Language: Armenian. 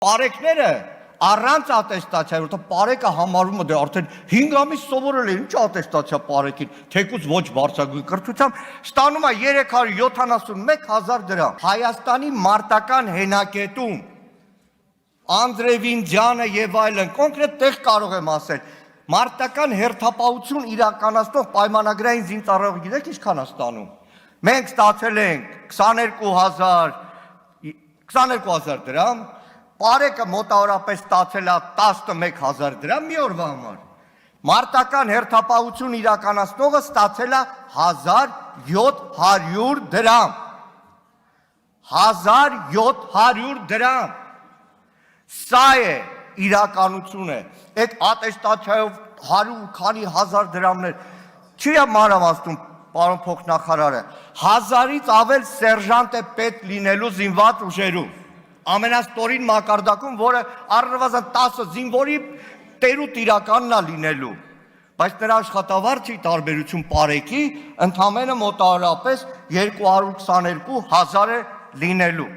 Պարեկները առանց ատեստացիա, որտեղ պարեկը համարվում է դե արդեն 5 ամիս սովորել է, ինչ ատեստացիա պարեկին, թեկուզ ոչ բարձրագույն կրթությամբ, ստանում է 371,000 դրամ։ Հայաստանի մարտական հենակետում Անդրևինջյանը եւ այլն, կոնկրետ տեղ կարող եմ ասել, մարտական հերթապահություն իրականացնող պայմանագրային զինծառայող գիտեք ինչքան է ստանում։ Մենք ստացել ենք 22,000 դրամ, պարեկը մոտավորապես ստացել է 11,000 դրամ մի օրվա համար։ Մարտական հերթապահություն իրականացնողը ստացել է 1,700 դրամ։ 1,700 դրամ։ Սա է իրականությունը։ Այդ ատեստացիայով 100 քանի հազար դրամներ չի մանրամասնում պարոն փոխնախարարը, 1000-ից ավել սերժանտ է պետք լինելու զինված ուժերում, ամենաստորին մակարդակում, որը առնվազն 10 զինվորի տերուտ իրականն է լինելու, բայց նրա աշխատավարձի տարբերություն պարեկի ընդամենը մոտավորապես 222,000 է լինելու։